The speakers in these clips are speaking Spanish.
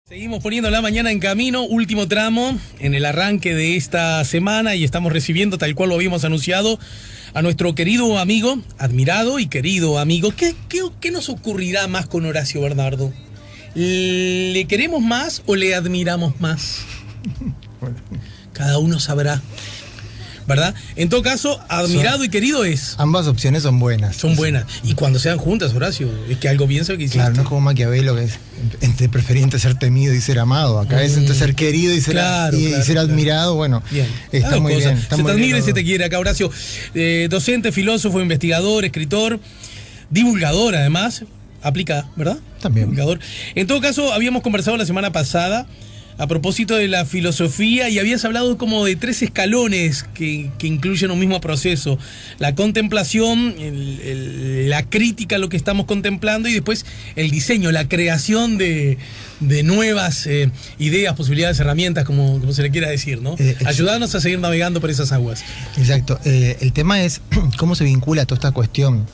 Seguimos poniendo la mañana en camino, último tramo en el arranque de esta semana y estamos recibiendo, tal cual lo habíamos anunciado, a nuestro querido amigo, admirado y querido amigo. ¿Qué nos ocurrirá más con Horacio Bernardo? ¿Le queremos más o le admiramos más? Cada uno sabrá, ¿verdad? En todo caso, admirado y querido es. Ambas opciones son buenas. Son buenas. Y cuando sean juntas, Horacio, es que algo bien sabe que hiciste. Claro, no es como Maquiavelo, que es entre preferir entre ser temido y ser amado. Acá es entre ser querido y ser, ser admirado. Bueno, bien. Está muy bien. Se te admira y se te quiere acá, Horacio. Docente, filósofo, investigador, escritor, divulgador además. Aplica, ¿verdad? También. Divulgador. En todo caso, habíamos conversado la semana pasada a propósito de la filosofía y habías hablado como de 3 escalones que incluyen un mismo proceso: la contemplación, la crítica a lo que estamos contemplando y después el diseño, la creación de nuevas ideas, posibilidades, herramientas, como se le quiera decir, ¿no? Ayudarnos a seguir navegando por esas aguas. Exacto. El tema es cómo se vincula toda esta cuestión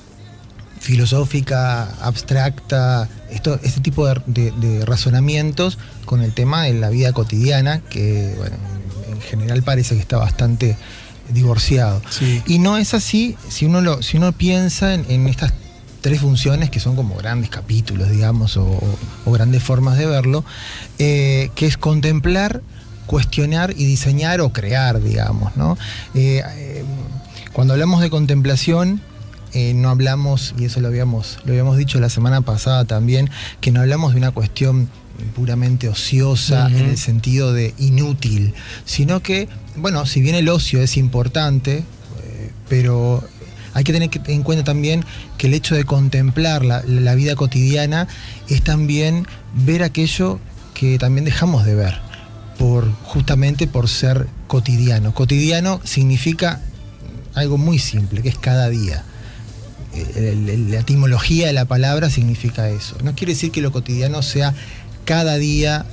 filosófica, abstracta, este tipo de razonamientos con el tema de la vida cotidiana, que bueno, en general parece que está bastante divorciado. Sí. Y no es así si uno piensa en estas 3 funciones que son como grandes capítulos, digamos, o grandes formas de verlo, que es contemplar, cuestionar y diseñar o crear, digamos, ¿no? Cuando hablamos de contemplación, no hablamos, y eso lo habíamos dicho la semana pasada también, que no hablamos de una cuestión puramente ociosa en el sentido de inútil, sino que, bueno, si bien el ocio es importante, pero hay que tener en cuenta también que el hecho de contemplar la vida cotidiana es también ver aquello que también dejamos de ver, justamente por ser cotidiano. Cotidiano significa algo muy simple, que es cada día. La etimología de la palabra significa eso. No quiere decir que lo cotidiano sea cada día,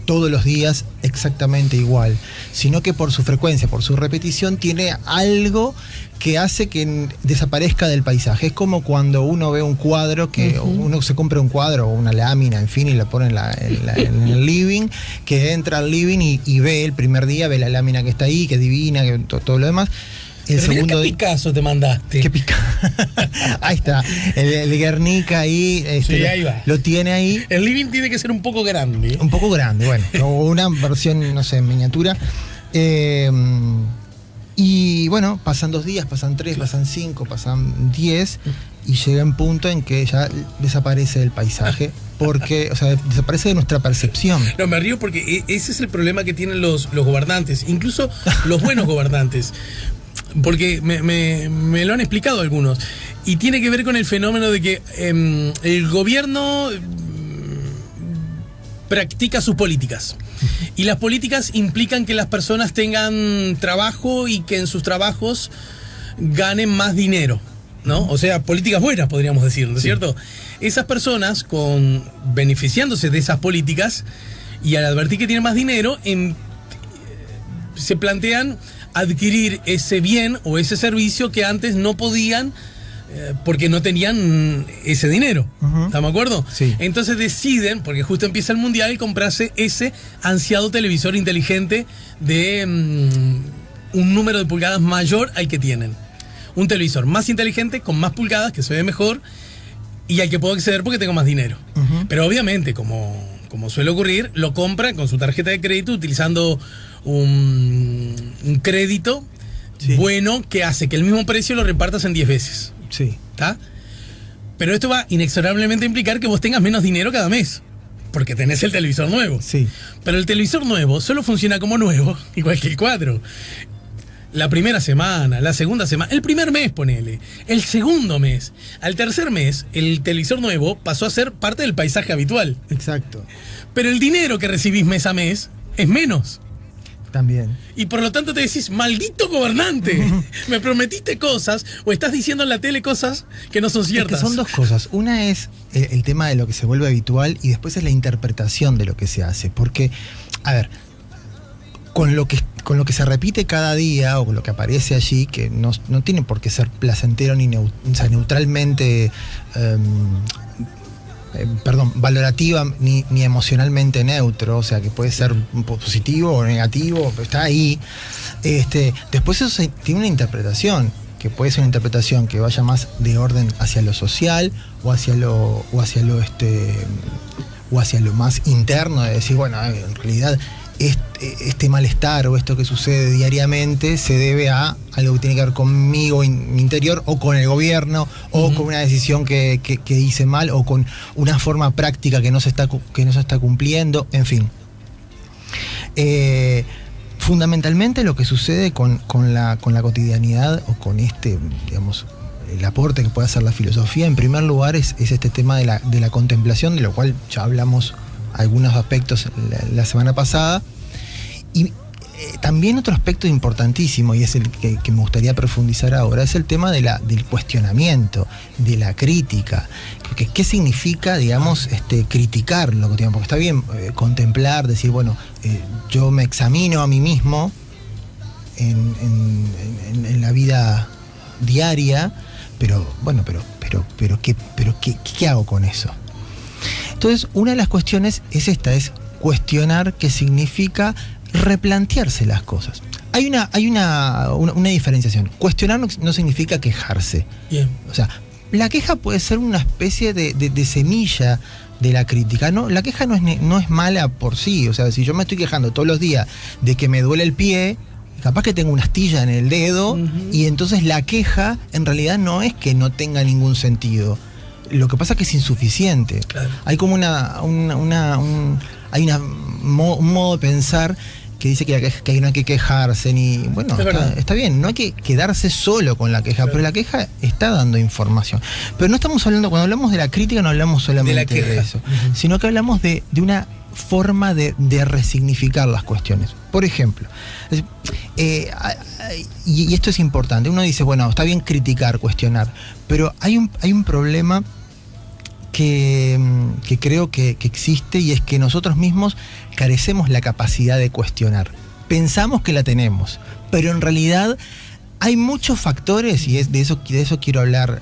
todos los días, exactamente igual, sino que por su frecuencia, por su repetición, tiene algo que hace que desaparezca del paisaje. Es como cuando uno ve un cuadro, que uno se compra un cuadro o una lámina, en fin, y la pone en el living, que entra al living y ve el primer día, ve la lámina que está ahí, que es divina, que todo lo demás. El segundo ¿qué Picasso te mandaste? ¿Qué Picasso? Ahí está, el Guernica ahí, sí, ahí va. Lo tiene ahí. El living tiene que ser un poco grande. Un poco grande, bueno, o una versión, no sé, en miniatura. Y bueno, pasan 2 días, pasan 3, pasan 5, pasan 10, y llega un punto en que ya desaparece del paisaje, porque, o sea, desaparece de nuestra percepción. No, me río porque ese es el problema que tienen los gobernantes, incluso los buenos gobernantes. Porque me lo han explicado algunos. Y tiene que ver con el fenómeno de que el gobierno practica sus políticas. Y las políticas implican que las personas tengan trabajo y que en sus trabajos ganen más dinero, ¿no? O sea, políticas buenas, podríamos decir, ¿no es cierto? Esas personas, beneficiándose de esas políticas y al advertir que tienen más dinero, se plantean adquirir ese bien o ese servicio que antes no podían porque no tenían ese dinero. ¿Estamos de acuerdo? Sí. Entonces deciden, porque justo empieza el mundial, comprarse ese ansiado televisor inteligente de un número de pulgadas mayor al que tienen. Un televisor más inteligente, con más pulgadas, que se ve mejor y al que puedo acceder porque tengo más dinero. Pero obviamente, como suele ocurrir, lo compran con su tarjeta de crédito utilizando un crédito bueno que hace que el mismo precio lo repartas en 10 veces. Sí. ¿Está? Pero esto va inexorablemente a implicar que vos tengas menos dinero cada mes, porque tenés el televisor nuevo. Sí. Pero el televisor nuevo solo funciona como nuevo, igual que el cuadro. La primera semana, la segunda semana, el primer mes, ponele, el segundo mes, al tercer mes, el televisor nuevo pasó a ser parte del paisaje habitual. Exacto. Pero el dinero que recibís mes a mes es menos. También. Y por lo tanto te decís, maldito gobernante, me prometiste cosas o estás diciendo en la tele cosas que no son ciertas. Es que son 2 cosas. Una es el tema de lo que se vuelve habitual y después es la interpretación de lo que se hace. Porque, a ver, con lo que se repite cada día o con lo que aparece allí, que no tiene por qué ser placentero ni neutralmente valorativa ni emocionalmente neutro, o sea, que puede ser positivo o negativo, pero está ahí. Después eso tiene una interpretación, que puede ser una interpretación que vaya más de orden hacia lo social o hacia lo más interno, de decir, bueno, en realidad este malestar o esto que sucede diariamente se debe a algo que tiene que ver conmigo, mi interior, o con el gobierno, o con una decisión que hice mal, o con una forma práctica que no se está cumpliendo, en fin. Fundamentalmente lo que sucede con la cotidianidad o con digamos, el aporte que puede hacer la filosofía, en primer lugar es este tema de la contemplación, de lo cual ya hablamos algunos aspectos la semana pasada, y también otro aspecto importantísimo, y es el que me gustaría profundizar ahora, es el tema del cuestionamiento, de la crítica. ¿Qué significa, digamos, criticar lo cotidiano? Porque está bien contemplar, decir, bueno, yo me examino a mí mismo en la vida diaria, pero bueno, pero ¿qué hago con eso? Entonces, una de las cuestiones es cuestionar, qué significa replantearse las cosas. Hay una diferenciación. Cuestionar no significa quejarse. Bien. O sea, la queja puede ser una especie de semilla de la crítica. No, la queja no es mala por sí. O sea, si yo me estoy quejando todos los días de que me duele el pie, capaz que tengo una astilla en el dedo, y entonces la queja en realidad no es que no tenga ningún sentido. Lo que pasa es que es insuficiente. Claro. Hay como un modo de pensar que dice que no hay que quejarse, ni. Bueno, está bien, no hay que quedarse solo con la queja, claro, pero la queja está dando información. Pero no estamos hablando, cuando hablamos de la crítica, no hablamos solamente de eso, sino que hablamos de una forma de resignificar las cuestiones. Por ejemplo, y esto es importante, uno dice, bueno, está bien criticar, cuestionar, pero hay un problema que creo que existe, y es que nosotros mismos carecemos la capacidad de cuestionar. Pensamos que la tenemos, pero en realidad hay muchos factores, y de eso quiero hablar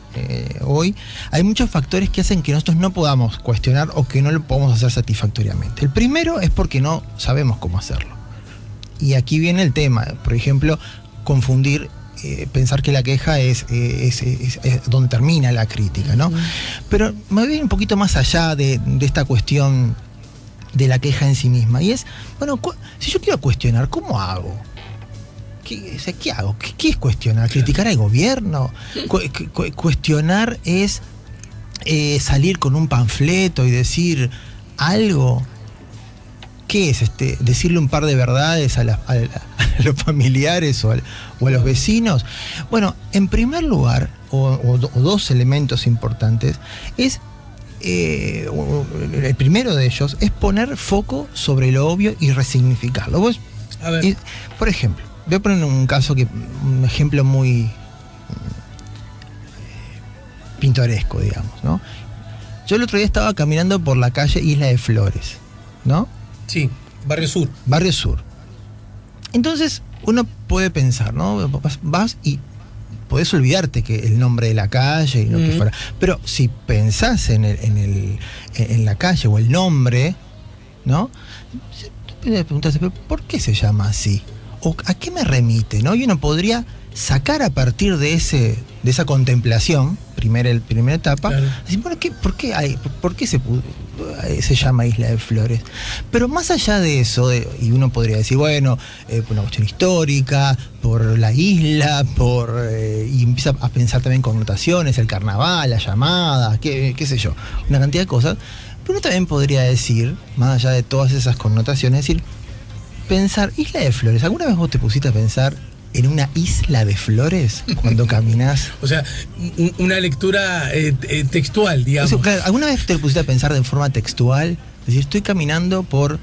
hoy. Hay muchos factores que hacen que nosotros no podamos cuestionar o que no lo podamos hacer satisfactoriamente. El primero es porque no sabemos cómo hacerlo. Y aquí viene el tema, por ejemplo, confundir, pensar que la queja es donde termina la crítica, ¿no? Pero me voy un poquito más allá de esta cuestión de la queja en sí misma. Y es, bueno, si yo quiero cuestionar, ¿cómo hago? ¿Qué hago? ¿Qué es cuestionar? ¿Criticar al gobierno? ¿Cuestionar es salir con un panfleto y decir algo? ¿Qué es decirle un par de verdades a los familiares o a los vecinos? Bueno, en primer lugar, o dos elementos importantes, es el primero de ellos es poner foco sobre lo obvio y resignificarlo. Vos, a ver. Por ejemplo, voy a poner un ejemplo muy pintoresco, digamos, ¿no? Yo el otro día estaba caminando por la calle Isla de Flores, ¿no? Sí, Barrio Sur. Barrio Sur. Entonces, uno puede pensar, ¿no? Vas y podés olvidarte que el nombre de la calle y lo que fuera. Pero si pensás en la calle o el nombre, ¿no? Te preguntás, ¿por qué se llama así? ¿O a qué me remite? ¿No? Y uno podría sacar a partir de esa contemplación, primera etapa, claro, decir, bueno, ¿por qué se llama Isla de Flores? Pero más allá de eso, y uno podría decir, bueno, por una cuestión histórica, por la isla, y empieza a pensar también connotaciones, el carnaval, la llamada, qué sé yo, una cantidad de cosas. Pero uno también podría decir, más allá de todas esas connotaciones, pensar, Isla de Flores, ¿alguna vez vos te pusiste a pensar en una isla de flores cuando caminás? O sea, una lectura textual, digamos. O sea, claro, ¿alguna vez te pusiste a pensar de forma textual? Es decir, estoy caminando por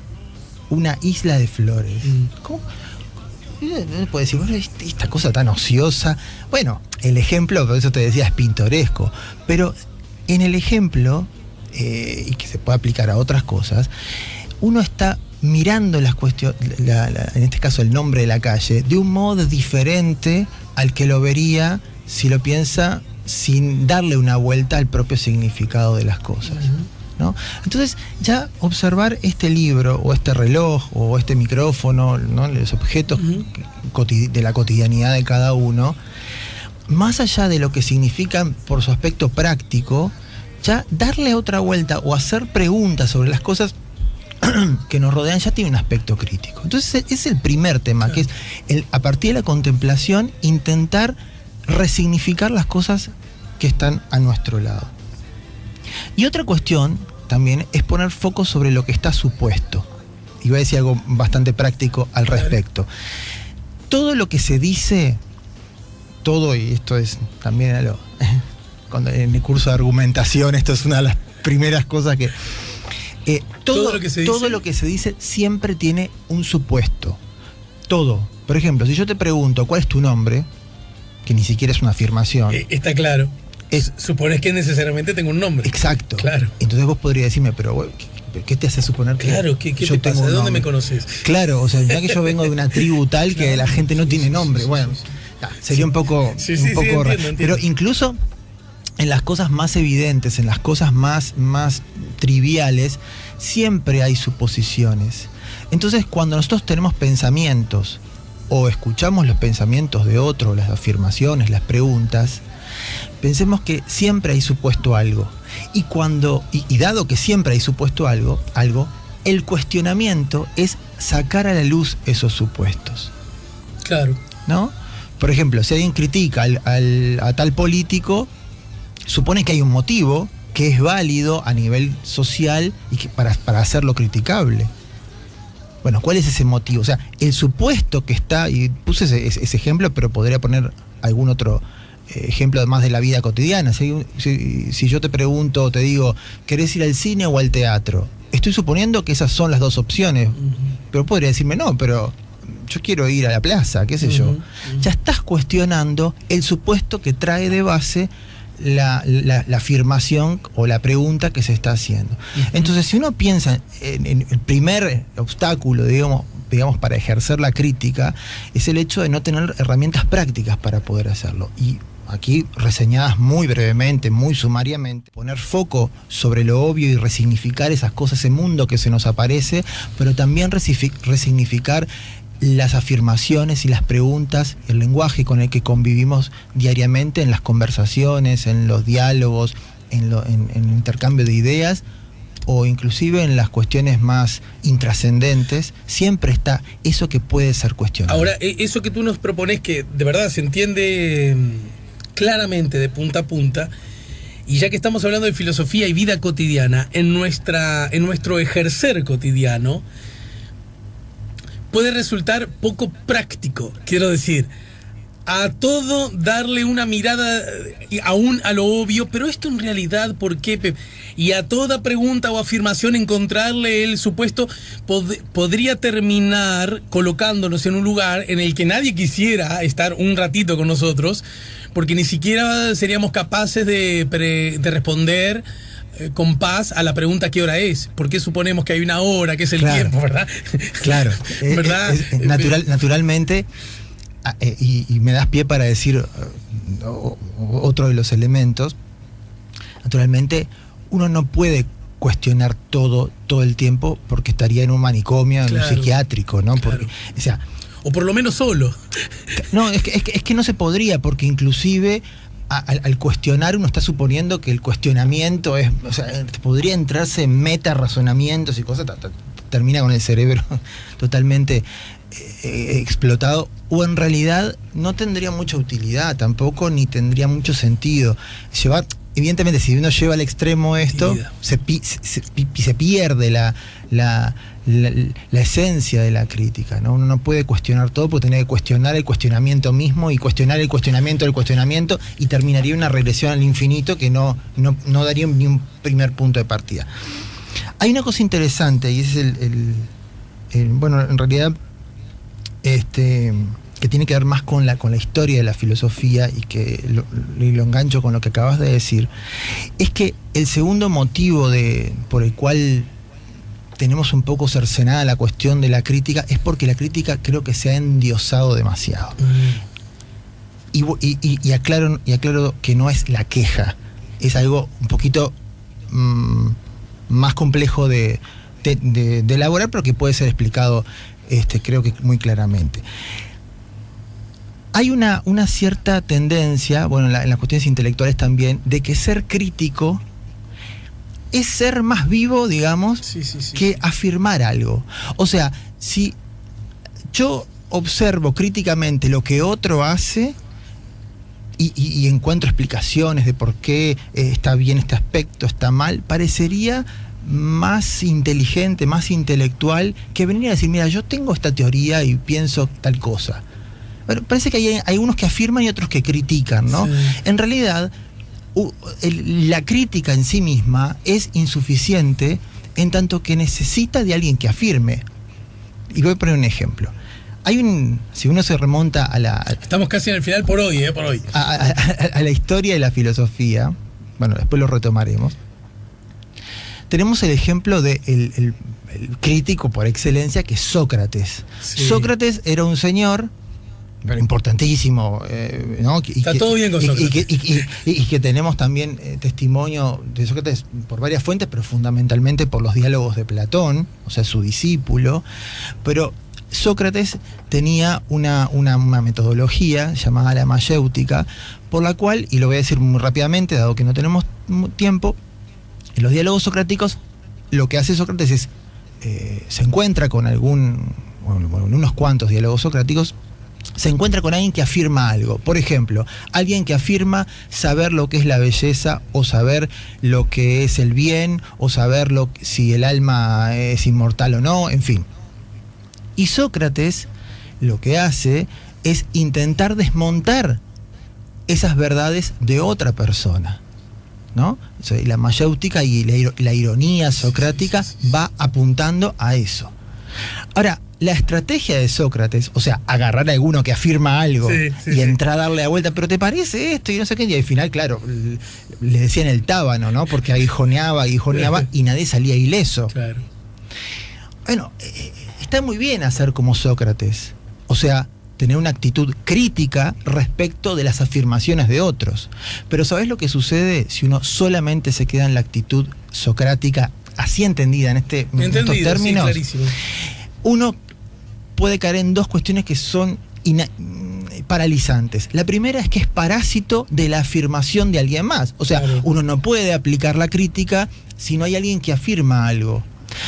una isla de flores. ¿Cómo? Uno puede decir, bueno, esta cosa tan ociosa. Bueno, el ejemplo, por eso te decía, es pintoresco. Pero en el ejemplo, y que se puede aplicar a otras cosas, uno está mirando las cuestiones, en este caso el nombre de la calle, de un modo diferente al que lo vería si lo piensa sin darle una vuelta al propio significado de las cosas. ¿no? Entonces, ya observar este libro, o este reloj, o este micrófono, ¿no? Los objetos de la cotidianidad de cada uno, más allá de lo que significan por su aspecto práctico, ya darle otra vuelta o hacer preguntas sobre las cosas que nos rodean ya tiene un aspecto crítico. Entonces es el primer tema, claro, que es a partir de la contemplación intentar resignificar las cosas que están a nuestro lado. Y otra cuestión también es poner foco sobre lo que está supuesto. Y voy a decir algo bastante práctico al respecto. Todo lo que se dice, todo, y esto es también cuando en el curso de argumentación, esto es una de las primeras cosas que... todo lo que se dice siempre tiene un supuesto. Todo. Por ejemplo, si yo te pregunto ¿cuál es tu nombre?, que ni siquiera es una afirmación. Está claro. Supones que necesariamente tengo un nombre. Exacto. Claro. Entonces vos podrías decirme, pero ¿qué te hace suponer que claro, ¿qué yo te pasa? ¿De dónde me conoces? Claro, o sea, ya que yo vengo de una tribu tal que la gente no tiene nombre. Bueno, sería un poco raro. Entiendo. Pero incluso en las cosas más evidentes, en las cosas más triviales, siempre hay suposiciones. Entonces, cuando nosotros tenemos pensamientos o escuchamos los pensamientos de otro, las afirmaciones, las preguntas, pensemos que siempre hay supuesto algo. Y dado que siempre hay supuesto algo, el cuestionamiento es sacar a la luz esos supuestos. Claro. ¿No? Por ejemplo, si alguien critica a tal político, supone que hay un motivo que es válido a nivel social y que para hacerlo criticable. Bueno, ¿cuál es ese motivo? O sea, el supuesto que está, y puse ese ejemplo, pero podría poner algún otro ejemplo además de la vida cotidiana. Si yo te pregunto o te digo, ¿querés ir al cine o al teatro? Estoy suponiendo que esas son las dos opciones, pero podría decirme, no, pero yo quiero ir a la plaza, qué sé yo. Ya estás cuestionando el supuesto que trae de base la afirmación o la pregunta que se está haciendo. Entonces, si uno piensa en el primer obstáculo, digamos, para ejercer la crítica, es el hecho de no tener herramientas prácticas para poder hacerlo. Y aquí, reseñadas muy brevemente, muy sumariamente, poner foco sobre lo obvio y resignificar esas cosas, ese mundo que se nos aparece, pero también resignificar las afirmaciones y las preguntas, el lenguaje con el que convivimos diariamente en las conversaciones, en los diálogos, en el intercambio de ideas, o inclusive en las cuestiones más intrascendentes, siempre está eso que puede ser cuestionado. Ahora, eso que tú nos propones, que de verdad se entiende claramente de punta a punta, y ya que estamos hablando de filosofía y vida cotidiana, en nuestro ejercer cotidiano, puede resultar poco práctico, quiero decir, a todo darle una mirada aún a lo obvio, pero esto en realidad, ¿por qué, Pep? Y a toda pregunta o afirmación encontrarle el supuesto podría terminar colocándonos en un lugar en el que nadie quisiera estar un ratito con nosotros, porque ni siquiera seríamos capaces de responder con paz a la pregunta ¿qué hora es? ¿Por qué suponemos que hay una hora, que es el tiempo, verdad? Claro. ¿Verdad? Naturalmente, y me das pie para decir otro de los elementos, naturalmente uno no puede cuestionar todo el tiempo porque estaría en un manicomio, en un psiquiátrico, ¿no? Porque, o sea, o por lo menos solo. No, es que no se podría, porque inclusive al cuestionar uno está suponiendo que el cuestionamiento es, o sea, podría entrarse en meta razonamientos y cosas, termina con el cerebro totalmente explotado, o en realidad no tendría mucha utilidad tampoco, ni tendría mucho sentido. Evidentemente, si uno lleva al extremo esto, se pierde la esencia de la crítica, ¿no? Uno no puede cuestionar todo porque tiene que cuestionar el cuestionamiento mismo y cuestionar el cuestionamiento del cuestionamiento, y terminaría una regresión al infinito que no daría ni un primer punto de partida. Hay una cosa interesante, y es bueno, en realidad que tiene que ver más con la historia de la filosofía, y que lo engancho con lo que acabas de decir, es que el segundo motivo por el cual tenemos un poco cercenada la cuestión de la crítica es porque la crítica creo que se ha endiosado demasiado. Y aclaro que no es la queja, es algo un poquito más complejo de elaborar, pero que puede ser explicado, creo que muy claramente. Hay una cierta tendencia, bueno, en las cuestiones intelectuales también, de que ser crítico es ser más vivo, digamos, que afirmar algo. O sea, si yo observo críticamente lo que otro hace y encuentro explicaciones de por qué está bien este aspecto, está mal, parecería más inteligente, más intelectual que venir a decir, mira, yo tengo esta teoría y pienso tal cosa. Pero parece que hay unos que afirman y otros que critican, ¿no? Sí. En realidad, la crítica en sí misma es insuficiente en tanto que necesita de alguien que afirme. Y voy a poner un ejemplo. Si uno se remonta a la... Estamos casi en el final por hoy. A la historia de la filosofía, bueno, después lo retomaremos. Tenemos el ejemplo de el crítico por excelencia, que es Sócrates. Sí. Sócrates era un señor, pero importantísimo, ¿no? Está todo bien con Sócrates. Y que tenemos también testimonio de Sócrates por varias fuentes, pero fundamentalmente por los diálogos de Platón, o sea, su discípulo. Pero Sócrates tenía una metodología llamada la mayéutica, por la cual, y lo voy a decir muy rápidamente, dado que no tenemos tiempo, en los diálogos socráticos, lo que hace Sócrates es, se encuentra con en unos cuantos diálogos socráticos, se encuentra con alguien que afirma algo. Por ejemplo, alguien que afirma saber lo que es la belleza, o saber lo que es el bien, o saber si el alma es inmortal o no, en fin. Y Sócrates lo que hace es intentar desmontar esas verdades de otra persona, ¿no? O sea, la mayéutica y la ironía socrática va apuntando a eso. Ahora, la estrategia de Sócrates, o sea, agarrar a alguno que afirma algo y entrar a darle la vuelta, pero ¿te parece esto? Y no sé qué, y al final, claro, le decían el tábano, ¿no? Porque aguijoneaba y nadie salía ileso. Claro. Bueno, está muy bien hacer como Sócrates, o sea, tener una actitud crítica respecto de las afirmaciones de otros. Pero ¿sabés lo que sucede si uno solamente se queda en la actitud socrática, así entendida en estos términos? Sí, clarísimo. Uno puede caer en dos cuestiones que son paralizantes. La primera es que es parásito de la afirmación de alguien más. O sea, claro, uno no puede aplicar la crítica si no hay alguien que afirma algo.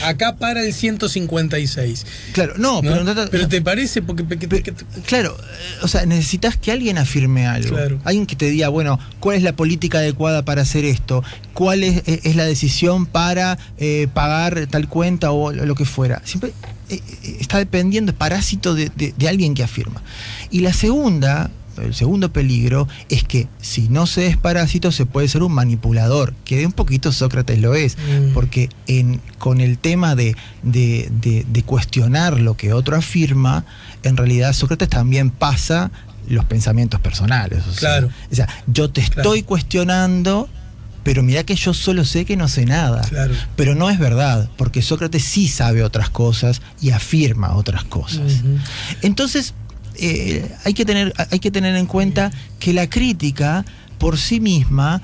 Acá para el 156. Claro, no. Pero ¿te parece? Claro, o sea, necesitas que alguien afirme algo. Claro. Alguien que te diga, bueno, ¿cuál es la política adecuada para hacer esto? ¿Cuál es la decisión para pagar tal cuenta o lo que fuera? Siempre está dependiendo, es parásito de alguien que afirma. Y el segundo peligro es que si no se es parásito se puede ser un manipulador, que de un poquito Sócrates lo es, porque con el tema de cuestionar lo que otro afirma, en realidad Sócrates también pasa los pensamientos personales. Claro. O sea, yo te estoy cuestionando, pero mirá que yo solo sé que no sé nada. Claro. Pero no es verdad, porque Sócrates sí sabe otras cosas y afirma otras cosas. Entonces, hay que tener en cuenta que la crítica por sí misma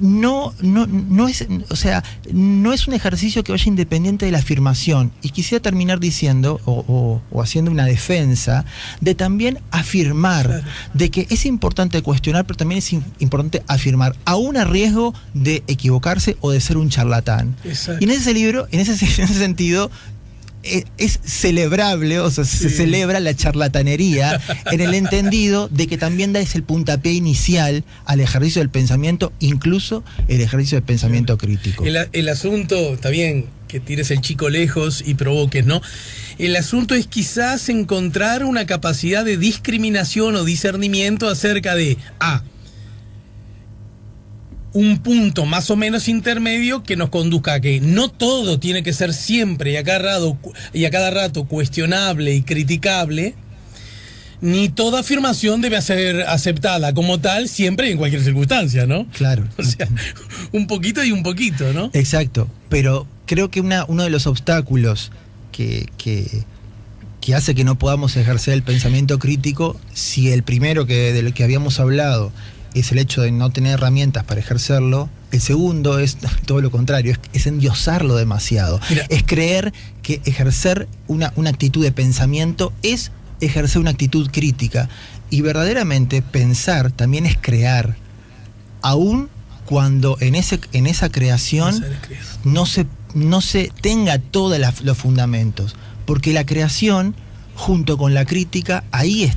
no es, o sea, no es un ejercicio que vaya independiente de la afirmación. Y quisiera terminar diciendo o haciendo una defensa de también afirmar, claro, de que es importante cuestionar, pero también es importante afirmar, aún a riesgo de equivocarse o de ser un charlatán. Exacto. Y en ese libro, en ese sentido, es celebrable, o sea, se celebra la charlatanería en el entendido de que también da el puntapié inicial al ejercicio del pensamiento, incluso el ejercicio del pensamiento crítico. El asunto, está bien que tires el chico lejos y provoques, ¿no? El asunto es quizás encontrar una capacidad de discriminación o discernimiento acerca de un punto más o menos intermedio que nos conduzca a que no todo tiene que ser siempre y a cada rato cuestionable y criticable, ni toda afirmación debe ser aceptada como tal siempre y en cualquier circunstancia, ¿no? Claro. O sea, un poquito y un poquito, ¿no? Exacto, pero creo que uno de los obstáculos que hace que no podamos ejercer el pensamiento crítico, si el primero del que habíamos hablado es el hecho de no tener herramientas para ejercerlo, El segundo es todo lo contrario, es endiosarlo demasiado. Mira. Es creer que ejercer una actitud de pensamiento es ejercer una actitud crítica. Y verdaderamente pensar también es crear, aun cuando en esa creación no se tenga todos los fundamentos. Porque la creación, junto con la crítica, ahí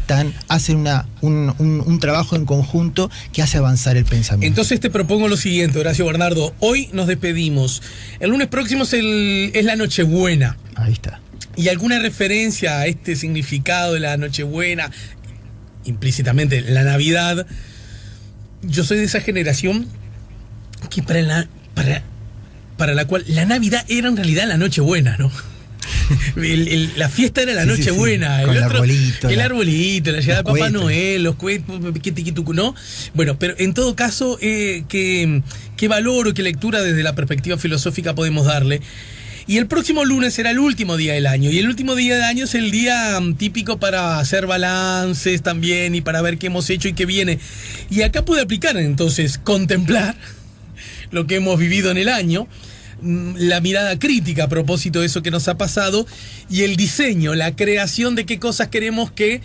hacen un trabajo en conjunto que hace avanzar el pensamiento. Entonces te propongo lo siguiente, Horacio Bernardo. Hoy nos despedimos. El lunes próximo es la Nochebuena. Ahí está. ¿Y alguna referencia a este significado de la Nochebuena? Implícitamente, la Navidad. Yo soy de esa generación que para la cual la Navidad era en realidad la Nochebuena, ¿no? La fiesta era la Nochebuena. Sí. Con el arbolito. El arbolito, la llegada de Papá cohetes. Noel, los cohetes, ¿no? Bueno, pero en todo caso, ¿qué valor o qué lectura desde la perspectiva filosófica podemos darle? Y el próximo lunes será el último día del año. Y el último día del año es el día típico para hacer balances también y para ver qué hemos hecho y qué viene. Y acá puede aplicar entonces contemplar lo que hemos vivido en el año, la mirada crítica a propósito de eso que nos ha pasado y el diseño, la creación de qué cosas queremos que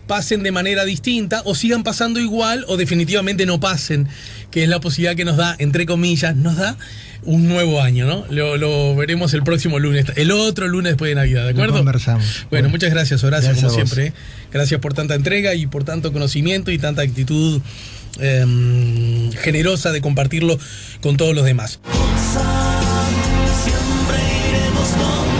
pasen de manera distinta o sigan pasando igual o definitivamente no pasen, que es la posibilidad que nos da, entre comillas, nos da un nuevo año, ¿no? Lo veremos el próximo lunes, el otro lunes después de Navidad, ¿de acuerdo? Lo conversamos. Bueno, muchas gracias, Horacio, gracias como siempre. Gracias por tanta entrega y por tanto conocimiento y tanta actitud generosa de compartirlo con todos los demás. Siempre iremos con